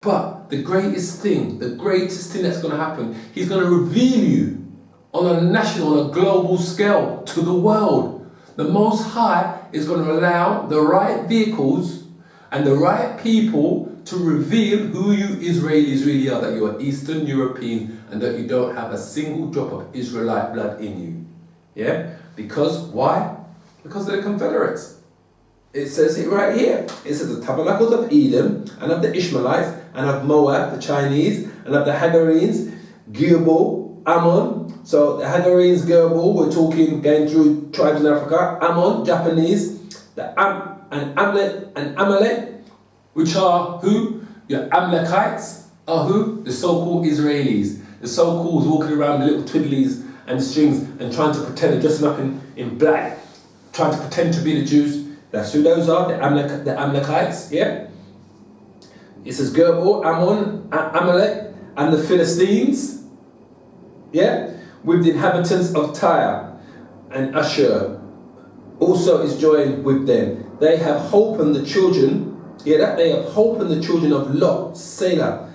But the greatest thing that's going to happen, he's going to reveal you on a national, on a global scale to the world. The Most High is going to allow the right vehicles and the right people to reveal who you Israelis really are, that you are Eastern European and that you don't have a single drop of Israelite blood in you. Yeah? Because, why? Because they're Confederates. It says it right here. It says the tabernacles of Edom and of the Ishmaelites and of Moab, the Chinese, and of the Hagarenes, Gilbal, Ammon. So the Hagarenes, Gilbal, we're talking going through tribes in Africa. Ammon, Japanese, Amalek, which are who? Your Amalekites are who? The so-called Israelis. The so-called walking around with little twiddlies and strings and trying to pretend they're dressing up in black, trying to pretend to be the Jews. That's who those are, the Amalekites, yeah? It says Gilbal, Ammon, Amalek, and the Philistines, yeah? With the inhabitants of Tyre and Ashur also is joined with them. They have holpen the children, hear that? They have holpen the children of Lot, Selah.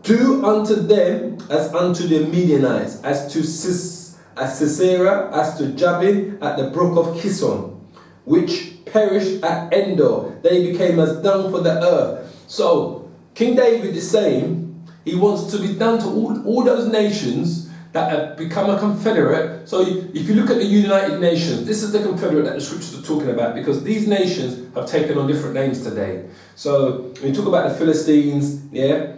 Do unto them as unto the Midianites, as to Sisera, as to Jabin at the brook of Kison, which perished at Endor. They became as dung for the earth. So King David is saying he wants to be done to all those nations that have become a confederate. So if you look at the United Nations, this is the confederate that the scriptures are talking about, because these nations have taken on different names today. So when you talk about the Philistines, yeah,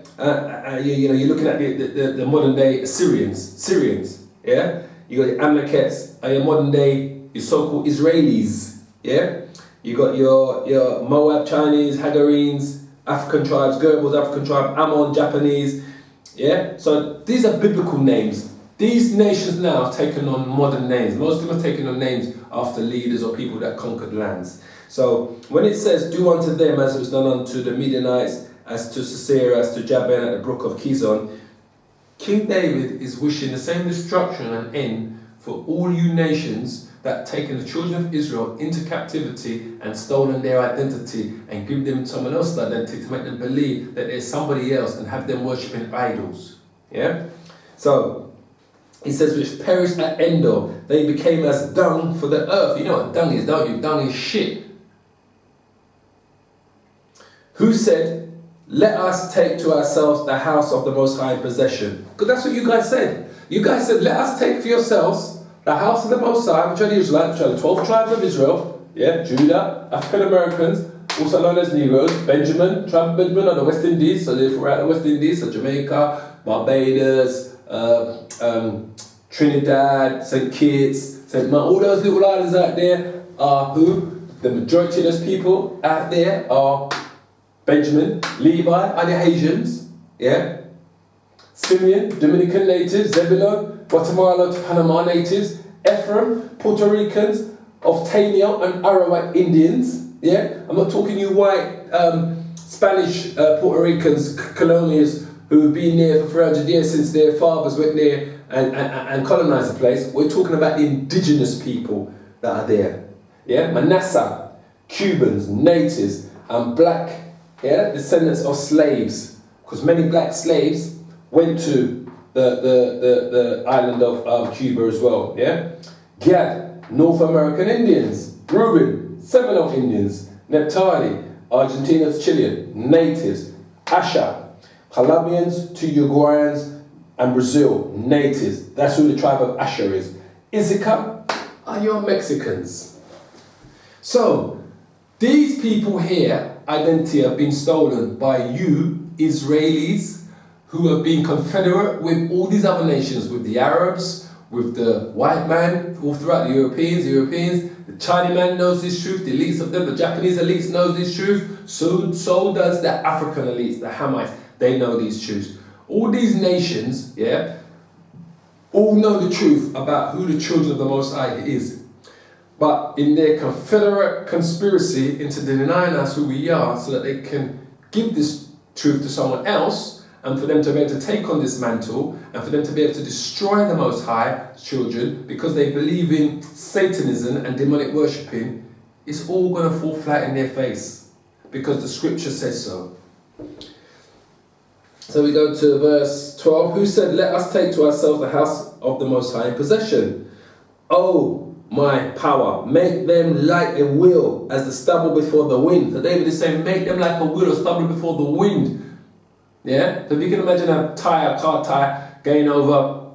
you're looking at the modern day Syrians, yeah. You got the Amalekites, your modern day, your so-called Israelis, yeah. You got your Moab, Chinese, Hagarenes, African tribes, Gilbal's African tribe, Ammon, Japanese, yeah. So these are biblical names. These nations now have taken on modern names. Most of them have taken on names after leaders or people that conquered lands. So when it says, do unto them as it was done unto the Midianites, as to Sisera, as to Jabin at the brook of Kison, King David is wishing the same destruction and end for all you nations that taken the children of Israel into captivity and stolen their identity and give them someone else's identity to make them believe that there's somebody else and have them worshipping idols. Yeah? So, he says, which perished at Endor, they became as dung for the earth. You know what dung is, don't you? Dung is shit. Who said, let us take to ourselves the house of the Most High in possession? Because that's what you guys said. You guys said, let us take for yourselves the house of the Most High, which are the Israelites, which are the 12 tribes of Israel, yeah, Judah, African Americans, also known as Negroes, Benjamin, tribe of Benjamin on the West Indies, so they're throughout the West Indies, so Jamaica, Barbados, Trinidad, St. Kitts, St. Martin, all those little islands out there are who? The majority of those people out there are Benjamin, Levi, are the Haitians, yeah? Simeon, Dominican natives, Zebulon, Guatemala to Panama natives, Ephraim, Puerto Ricans, of Taino and Arawak Indians, yeah? I'm not talking you white Spanish Puerto Ricans, colonials who have been there for 300 years since their fathers went there and colonized the place. We're talking about the indigenous people that are there, yeah? Manasseh, Cubans, natives, and black, yeah, descendants of slaves, because many black slaves went to the island of Cuba as well, yeah? Gad, North American Indians, Reuben, Seminole Indians, Neptali, Argentinians, Chilean, natives, Asha, Colombians to Uruguayans, and Brazil, natives. That's who the tribe of Asher is. Issachar are your Mexicans. So, these people here, identity have been stolen by you, Israelis, who have been confederate with all these other nations, with the Arabs, with the white man, all throughout the Europeans, the Chinaman knows this truth, the elites of them, the Japanese elites knows this truth, so does the African elites, the Hamites, they know these truths. All these nations, yeah, all know the truth about who the children of the Most High is. But in their confederate conspiracy into denying us who we are so that they can give this truth to someone else, and for them to be able to take on this mantle, and for them to be able to destroy the Most High children because they believe in Satanism and demonic worshipping, it's all going to fall flat in their face because the scripture says so. So we go to verse 12. Who said, let us take to ourselves the house of the Most High in possession? Oh, my power, make them like a wheel as the stubble before the wind. So David is saying, make them like a wheel or stubble before the wind. Yeah? So if you can imagine a car tire, going over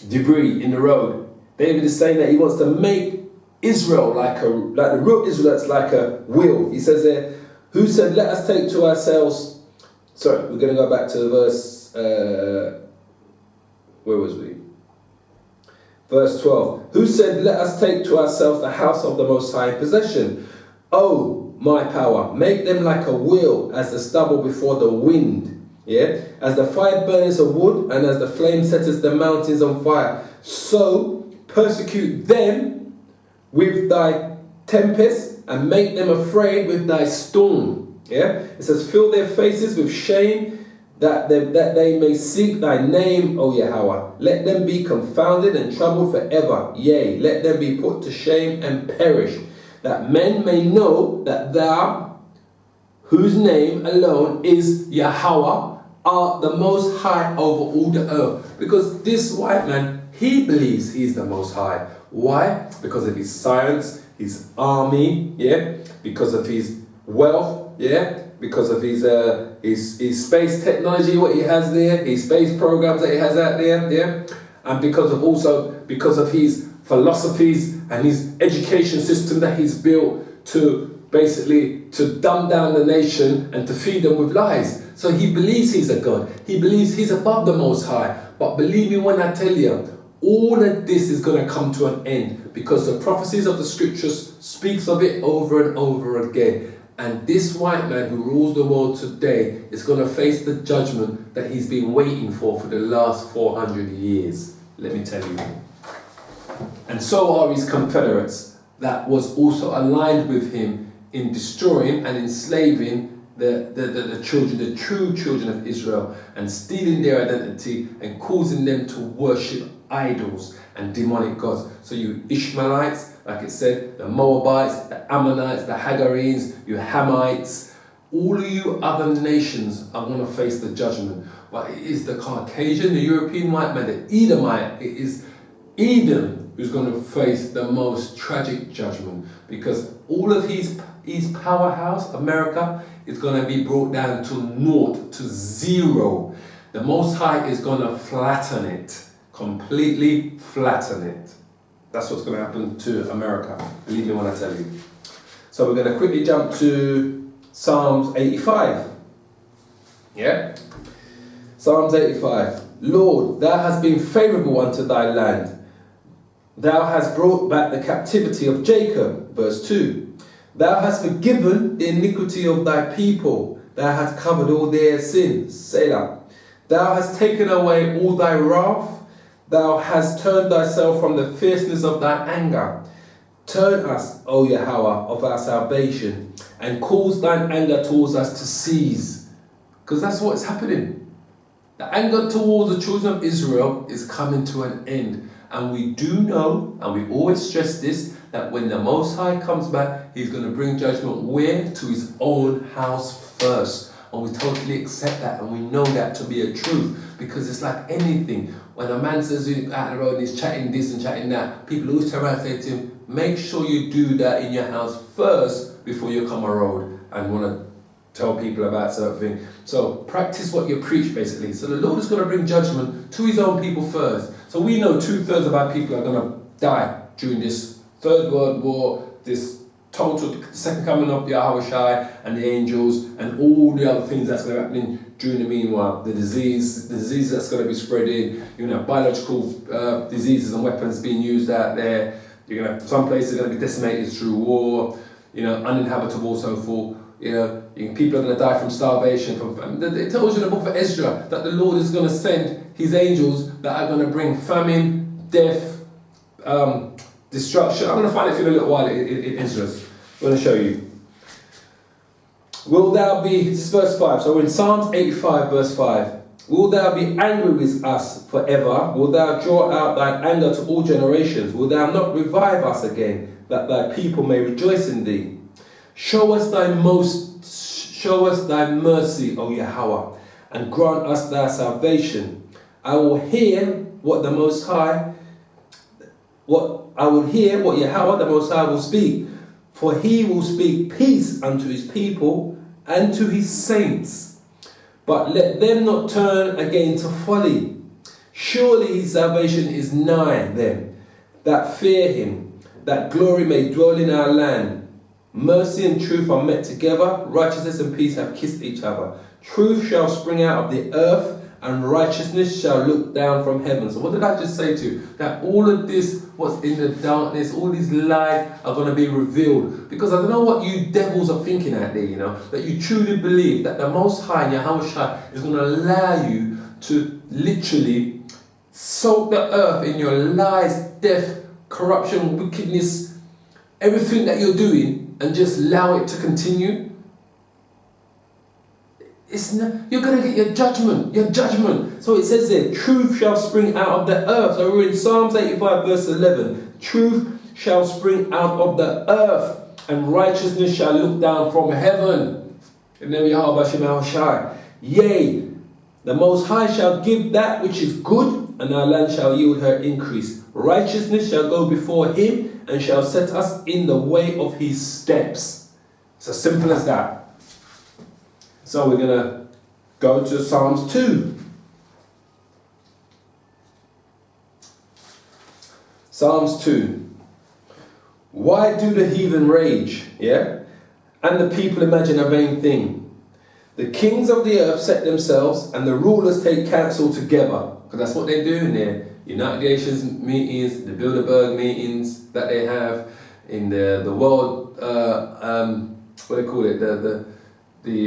debris in the road. David is saying that he wants to make Israel like the real Israelites like a wheel. He says there, who said, let us take to ourselves... Sorry, we're going to go back to verse... where was we? Verse 12. Who said, let us take to ourselves the house of the Most High in possession? Oh, my power, make them like a wheel as the stubble before the wind. Yeah? As the fire burns the wood and as the flame setteth the mountains on fire. So persecute them with thy tempest and make them afraid with thy storm. Yeah? It says, fill their faces with shame that they may seek thy name, O Yahweh. Let them be confounded and troubled forever. Yea, let them be put to shame and perish, that men may know that thou, whose name alone is Yahweh, art the most high over all the earth. Because this white man, he believes he's the most high. Why? Because of his science, his army, yeah, because of his wealth, yeah, because of his space technology, what he has there, his space programs that he has out there, yeah, and because of his philosophies and his education system that he's built to basically to dumb down the nation and to feed them with lies. So he believes he's a God. He believes he's above the Most High. But believe me when I tell you, all of this is going to come to an end because the prophecies of the scriptures speaks of it over and over again. And this white man who rules the world today is going to face the judgment that he's been waiting for the last 400 years. Let me tell you. And so are his confederates that was also aligned with him in destroying and enslaving the children, the true children of Israel, and stealing their identity and causing them to worship idols and demonic gods. So you Ishmaelites, like it said, the Moabites, the Ammonites, the Hagarenes, you Hamites, all of you other nations are going to face the judgment. But it is the Caucasian, the European white man, the Edomite, it is Edom who's going to face the most tragic judgment, because all of his powerhouse, America, is going to be brought down to naught, to zero. The Most High is going to flatten it, completely flatten it. That's what's going to happen to America, believe me when I tell you. So we're going to quickly jump to Psalms 85. Yeah? Psalms 85. Lord, thou hast been favourable unto thy land. Thou hast brought back the captivity of Jacob. Verse 2. Thou hast forgiven the iniquity of thy people. Thou hast covered all their sins. Selah. Thou hast taken away all thy wrath. Thou hast turned thyself from the fierceness of thy anger. Turn us, O Yahweh, of our salvation, and cause thine anger towards us to cease. Because that's what's happening. The anger towards the children of Israel is coming to an end. And we do know, and we always stress this, that when the Most High comes back, he's going to bring judgment where? To his own house first. And we totally accept that, and we know that to be a truth. Because it's like anything. When a man says he's out the road and he's chatting this and chatting that, people always turn around and say to him, make sure you do that in your house first before you come a road and want to tell people about certain things. So practice what you preach, basically. So the Lord is going to bring judgment to his own people first. So we know 2/3 of our people are going to die during this Third World War, this total second coming of Yahweh Shai and the angels, and all the other things that's going to happen during the meanwhile. The disease that's going to be spreading, biological diseases and weapons being used out there. You're going to, some places are going to be decimated through war, uninhabitable, so forth. People are going to die from starvation. It tells you in the book of Ezra that the Lord is going to send his angels that are going to bring famine, death, destruction. I'm going to find it for you in a little while in Ezra. I'm going to show you. Will thou be, this is verse 5, so we're in Psalms 85 verse 5. Will thou be angry with us forever? Will thou draw out thine anger to all generations? Will thou not revive us again, that thy people may rejoice in thee? Show us thy mercy, O Yahweh, and grant us thy salvation. I will hear what the Most High, what Yahweh the Most High will speak, for he will speak peace unto his people and to his saints. But let them not turn again to folly. Surely his salvation is nigh them that fear him, that glory may dwell in our land. Mercy and truth are met together, righteousness and peace have kissed each other. Truth shall spring out of the earth, and righteousness shall look down from heaven. So what did I just say to you? That all of this, what's in the darkness, all these lies are going to be revealed. Because I don't know what you devils are thinking out there, you know, that you truly believe that the Most High, Yahweh Shai, is going to allow you to literally soak the earth in your lies, death, corruption, wickedness, everything that you're doing, and just allow it to continue. You're going to get your judgment. So it says there, truth shall spring out of the earth. So we're in Psalms 85 verse 11. Truth shall spring out of the earth, and righteousness shall look down from heaven. And then we are Bashim Shai. Yea, the Most High shall give that which is good, and our land shall yield her increase. Righteousness shall go before him, and shall set us in the way of his steps. It's as simple as that. So we're going to go to Psalms 2. Psalms 2. Why do the heathen rage, yeah? And the people imagine a vain thing. The kings of the earth set themselves, and the rulers take counsel together. Because that's what they're doing there. United Nations meetings, the Bilderberg meetings that they have in the world, what do they call it? They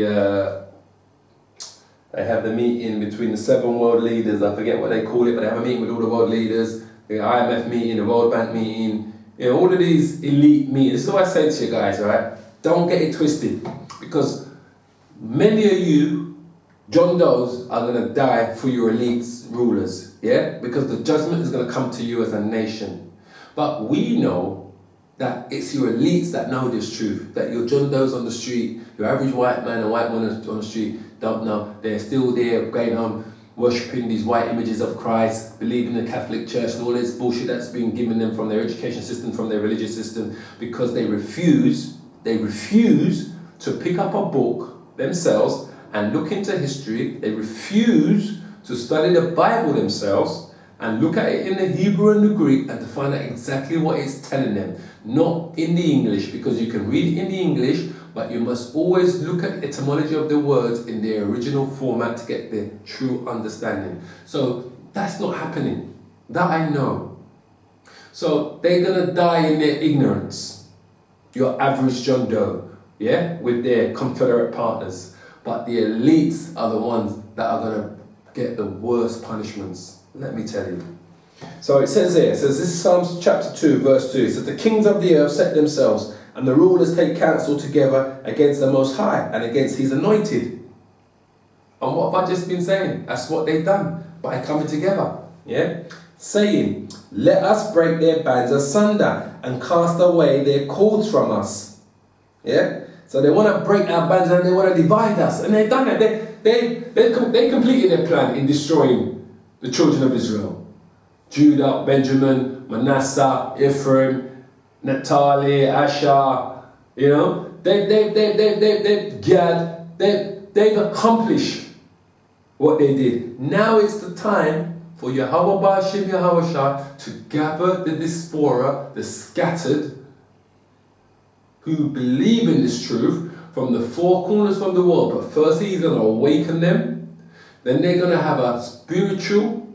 have the meeting between the 7 world leaders. I forget what they call it, but they have a meeting with all the world leaders. The IMF meeting, the World Bank meeting, you know, all of these elite meetings. This is what I say to you guys, right? Don't get it twisted, because many of you, John Does, are going to die for your elites, rulers, yeah? Because the judgment is going to come to you as a nation. But we know that it's your elites that know this truth, that your John Does on the street, your average white man and white woman on the street don't know. They're still there going on worshipping these white images of Christ, believing in the Catholic Church and all this bullshit that's been given them from their education system, from their religious system, because they refuse to pick up a book themselves and look into history. They refuse to study the Bible themselves and look at it in the Hebrew and the Greek and to find out exactly what it's telling them. Not in the English, because you can read it in the English, but you must always look at the etymology of the words in their original format to get the true understanding. So that's not happening. That I know. So they're going to die in their ignorance. Your average John Doe, yeah, with their Confederate partners. But the elites are the ones that are going to get the worst punishments. Let me tell you. So it says here, this is Psalms chapter 2, verse 2. It says, the kings of the earth set themselves, and the rulers take counsel together against the Most High and against his anointed. And what have I just been saying? That's what they've done by coming together. Yeah? Saying, let us break their bands asunder and cast away their cords from us. Yeah? So they want to break our bands and they want to divide us. And they've done it. They completed their plan in destroying the children of Israel. Judah, Benjamin, Manasseh, Ephraim, Naphtali, Asher, you know, they've accomplished what they did. Now it's the time for Yahweh Ba'ashem Yahweh Shah to gather the diaspora, the scattered, who believe in this truth from the 4 corners of the world. But firstly, he's going to awaken them. Then they're going to have a spiritual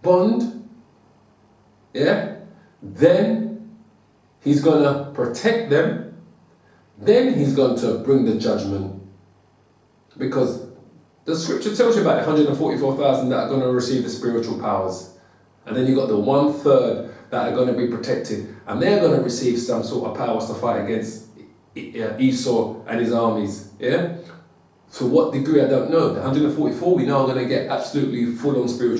bond. Yeah? Then he's going to protect them. Then he's going to bring the judgment. Because the scripture tells you about the 144,000 that are going to receive the spiritual powers. And then you've got the 1/3 that are going to be protected. And they're going to receive some sort of powers to fight against Esau and his armies. Yeah? To what degree, I don't know. The 144 we know are going to get absolutely full-on spiritual